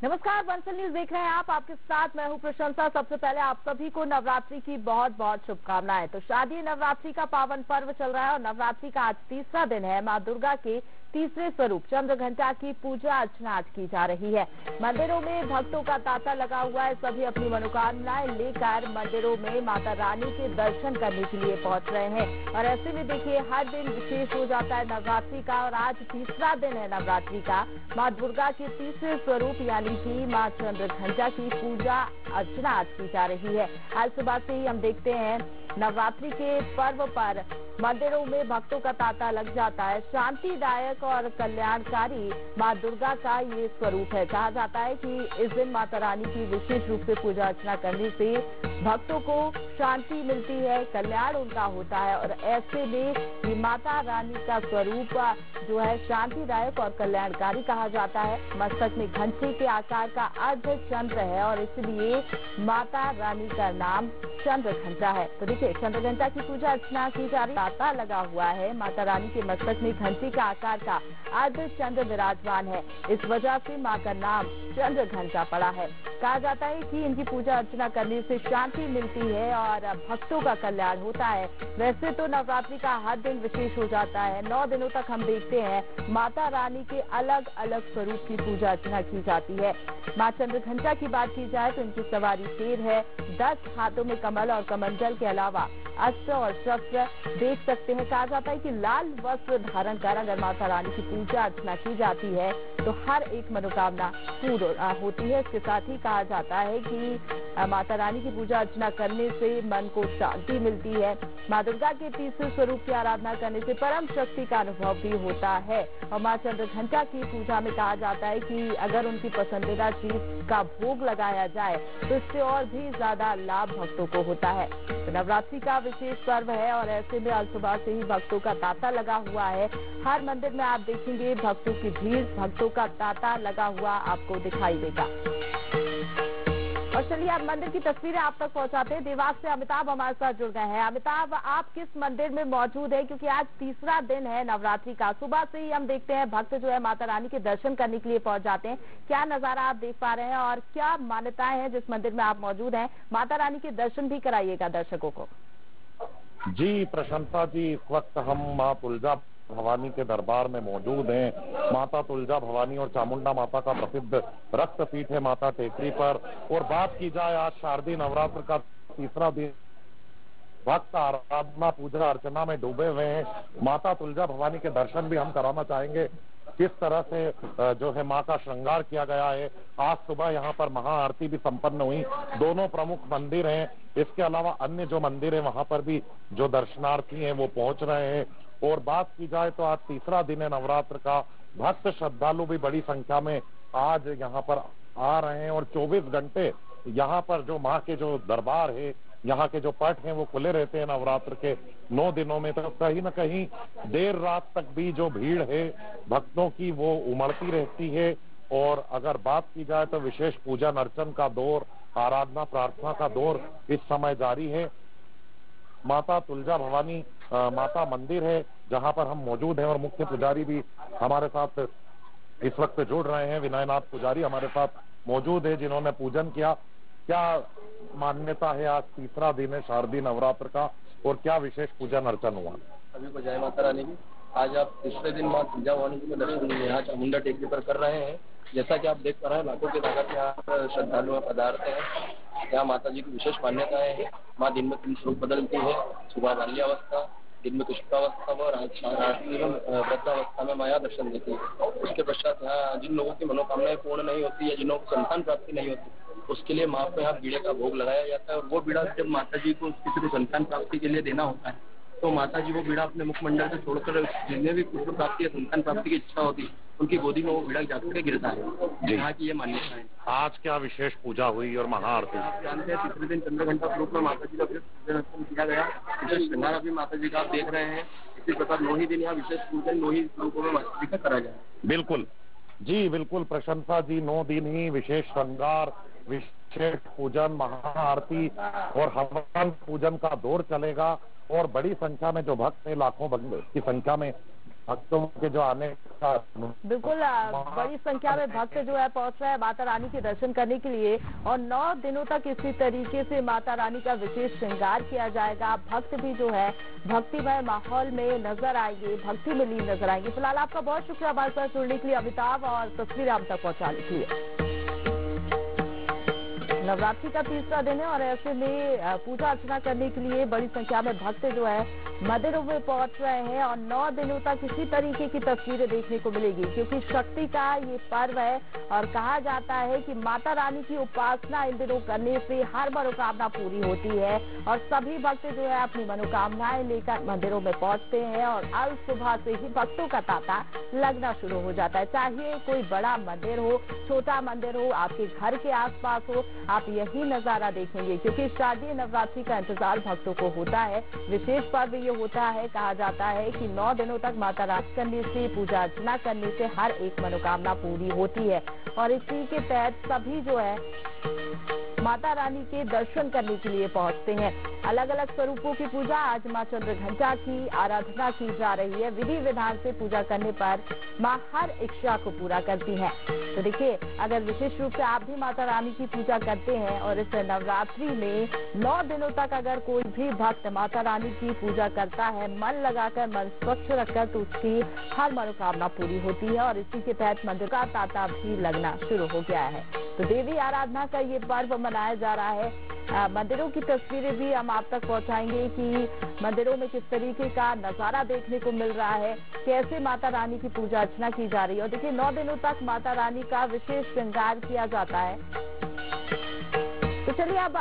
नमस्कार, बंसल न्यूज देख रहे हैं आप। आपके साथ मैं हूं प्रशंसा। सबसे पहले आप सभी को नवरात्रि की बहुत बहुत शुभकामनाएं। तो शारदीय नवरात्रि का पावन पर्व चल रहा है और नवरात्रि का आज तीसरा दिन है। मां दुर्गा के तीसरे स्वरूप चंद्रघंटा की पूजा अर्चना आज की जा रही है। मंदिरों में भक्तों का तांता लगा हुआ है। सभी अपनी मनोकामनाएं लेकर मंदिरों में माता रानी के दर्शन करने के लिए पहुंच रहे हैं। और ऐसे में देखिए, हर दिन विशेष हो जाता है नवरात्रि का और आज तीसरा दिन है नवरात्रि का। मां दुर्गा के तीसरे स्वरूप यानी कि मां चंद्रघंटा की पूजा अर्चना आज की जा रही है। आज सुबह से ही हम देखते हैं नवरात्रि के पर्व पर मंदिरों में भक्तों का तांता लग जाता है। शांतिदायक और कल्याणकारी मां दुर्गा का ये स्वरूप है। कहा जाता है कि इस दिन माता रानी की विशेष रूप से पूजा अर्चना करने से भक्तों को शांति मिलती है, कल्याण उनका होता है। और ऐसे में ये माता रानी का स्वरूप जो है शांतिदायक और कल्याणकारी कहा जाता है। मस्तक में घंटे के आकार का अर्ध चंद्र है और इसलिए माता रानी का नाम चंद्रघंटा है। तो देखिए, चंद्रघंटा की पूजा अर्चना की जा रही, तांता लगा हुआ है। माता रानी के मस्तक में घंटे के आकार का अर्ध चंद्र विराजमान है। इस वजह से मां का नाम चंद्रघंटा पड़ा है। कहा जाता है कि इनकी पूजा अर्चना करने से शांति मिलती है और भक्तों का कल्याण होता है। वैसे तो नवरात्रि का हर दिन विशेष हो जाता है। 9 दिनों तक हम देखते हैं माता रानी के अलग अलग स्वरूप की पूजा अर्चना की जाती है। मां चंद्रघंटा की बात की जाए तो इनकी सवारी शेर है। 10 हाथों में कमल और कमंडल के अलावा अस्त्र और शस्त्र देख सकते हैं। कहा जाता है कि लाल वस्त्र धारण कर अगर माता रानी की पूजा अर्चना की जाती है तो हर एक मनोकामना पूर्ण होती है। इसके साथ ही कहा जाता है कि माता रानी की पूजा अर्चना करने से मन को शांति मिलती है। मां दुर्गा के तीसरे स्वरूप की आराधना करने से परम शक्ति का अनुभव भी होता है। और मां चंद्रघंटा की पूजा में कहा जाता है कि अगर उनकी पसंदीदा चीज का भोग लगाया जाए तो इससे और भी ज्यादा लाभ भक्तों को होता है। तो नवरात्रि का विशेष पर्व है और ऐसे में आज सुबह से ही भक्तों का तांता लगा हुआ है। हर मंदिर में आप देखेंगे भक्तों की भीड़, भक्तों का तांता लगा हुआ आपको दिखाई देगा। और चलिए अब मंदिर की तस्वीरें आप तक पहुंचाते हैं। देवास से अमिताभ हमारे साथ जुड़ गए हैं। अमिताभ, आप किस मंदिर में मौजूद है, क्योंकि आज तीसरा दिन है नवरात्रि का। सुबह से ही हम देखते हैं भक्त जो है माता रानी के दर्शन करने के लिए पहुंच जाते हैं। क्या नजारा आप देख पा रहे हैं और क्या मान्यताएं हैं जिस मंदिर में आप मौजूद हैं? माता रानी के दर्शन भी कराइएगा दर्शकों को। जी प्रशंसा जी, इस वक्त हम मां तुलजा भवानी के दरबार में मौजूद हैं। माता तुलजा भवानी और चामुंडा माता का प्रसिद्ध रक्तपीठ है माता टेकरी पर। और बात की जाए आज शारदीय नवरात्र का तीसरा दिन, भक्त आराधना पूजा अर्चना में डूबे हुए हैं। माता तुलजा भवानी के दर्शन भी हम कराना चाहेंगे। किस तरह से जो है मां का श्रृंगार किया गया है। आज सुबह यहाँ पर महाआरती भी संपन्न हुई। दोनों प्रमुख मंदिर हैं, इसके अलावा अन्य जो मंदिर है वहां पर भी जो दर्शनार्थी हैं वो पहुंच रहे हैं। और बात की जाए तो आज तीसरा दिन है नवरात्र का। भक्त श्रद्धालु भी बड़ी संख्या में आज यहाँ पर आ रहे हैं और 24 घंटे यहाँ पर जो माँ के जो दरबार है, यहाँ के जो पट हैं वो खुले रहते हैं नवरात्र के 9 दिनों में। तो कहीं न कहीं देर रात तक भी जो भीड़ है भक्तों की वो उमड़ती रहती है। और अगर बात की जाए तो विशेष पूजन अर्चन का दौर, आराधना प्रार्थना का दौर इस समय जारी है। माता तुलजा भवानी माता मंदिर है जहां पर हम मौजूद हैं और मुख्य पुजारी भी हमारे साथ इस वक्त जुड़ रहे हैं। विनयनाथ पुजारी हमारे साथ मौजूद है जिन्होंने पूजन किया। क्या मान्यता है, आज तीसरा दिन है शारदीय नवरात्र का और क्या विशेष पूजन अर्चन हुआ? सभी को जय माता रानी की। आज आप तीसरे दिन माँ तुलजा भवानी जी के दर्शन यहाँ चामुंडा टेकरी पर कर रहे हैं। जैसा कि आप देख पा रहे हैं लाखों की तादाद में यहाँ पर श्रद्धालु पदार्थ हैं। यहाँ माता जी की विशेष मान्यताएं हैं। माँ दिन में 3 स्वरूप बदलती है। सुबह बाल्यावस्था, दिन में पुष्पावस्था व रात्रि एवं वृद्धावस्था में माया दर्शन देती है। उसके पश्चात यहाँ जिन लोगों की मनोकामनाएं पूर्ण नहीं होती है, जिन लोगों को संतान प्राप्ति नहीं होती, उसके लिए माँ को यहाँ बीड़े का भोग लगाया जाता है। और वो बीड़ा जब माता जी को किसी को संतान प्राप्ति के लिए देना होता है तो माता जी वो बीड़ा अपने मुखमंडल से छोड़कर जिन्हें भी पुत्र प्राप्ति या संतान प्राप्ति की इच्छा होती है उनकी गोदी में वो बीड़ा जाकर के गिरता है। यहाँ की ये मान्यता है। आज क्या विशेष पूजा हुई और महाआरती? आप जानते हैं तीसरे दिन चंद्रघंटा स्वरूप में माता जी का पूजन अर्चन किया गया। विशेष श्रृंगार अभी माता जी का आप देख रहे हैं। इसी प्रकार 9 ही दिन यहाँ विशेष पूजन 9 ही स्वरूपों में माता जी का करा जाए। बिल्कुल जी, बिल्कुल प्रशंसा जी। 9 दिन ही विशेष श्रृंगार, विशेष पूजन, महाआरती और हवन पूजन का दौर चलेगा। और बड़ी संख्या में जो भक्त हैं, लाखों की संख्या में भक्तों के जो आने का बिल्कुल बड़ी संख्या में भक्त जो है पहुंच रहे हैं माता रानी के दर्शन करने के लिए और 9 दिनों तक इसी तरीके से माता रानी का विशेष श्रृंगार किया जाएगा। भक्त भी जो है भक्तिमय माहौल में नजर आएंगे, भक्ति में लीन नजर आएंगे। फिलहाल आपका बहुत शुक्रिया हमारे साथ जुड़ने के लिए अमिताभ और तस्वीरें हम तक पहुंचाने के लिए। नवरात्रि का तीसरा दिन है और ऐसे में पूजा अर्चना करने के लिए बड़ी संख्या में भक्त जो है मंदिरों में पहुंच रहे हैं और 9 दिनों तक इसी तरीके की तस्वीरें देखने को मिलेगी, क्योंकि शक्ति का ये पर्व है और कहा जाता है कि माता रानी की उपासना इन दिनों करने से हर मनोकामना पूरी होती है और सभी भक्त जो है अपनी मनोकामनाएं लेकर मंदिरों में पहुंचते हैं और अल सुबह से ही भक्तों का तांता लगना शुरू हो जाता है। चाहे कोई बड़ा मंदिर हो, छोटा मंदिर हो, आपके घर के आसपास हो, आप यही नजारा देखेंगे, क्योंकि शारदीय नवरात्रि का इंतजार भक्तों को होता है। विशेष पर्व ये होता है, कहा जाता है कि 9 दिनों तक माता रानी करने से, पूजा अर्चना करने से हर एक मनोकामना पूरी होती है और इसी के तहत सभी जो है माता रानी के दर्शन करने के लिए पहुंचते हैं। अलग अलग स्वरूपों की पूजा आज मां चंद्रघंटा की आराधना की जा रही है। विधि विधान से पूजा करने पर मां हर इच्छा को पूरा करती हैं। तो देखिए, अगर विशेष रूप से आप भी माता रानी की पूजा करते हैं और इस नवरात्रि में 9 दिनों तक अगर कोई भी भक्त माता रानी की पूजा करता है, मन लगाकर, मन स्वच्छ रखकर, तो उसकी हर मनोकामना पूरी होती है और इसी के तहत मंदिर का तांता भी लगना शुरू हो गया है। तो देवी आराधना का ये पर्व मनाया जा रहा है। मंदिरों की तस्वीरें भी हम आप तक पहुंचाएंगे कि मंदिरों में किस तरीके का नजारा देखने को मिल रहा है, कैसे माता रानी की पूजा अर्चना की जा रही है। और देखिए, 9 दिनों तक माता रानी का विशेष श्रृंगार किया जाता है। तो चलिए अब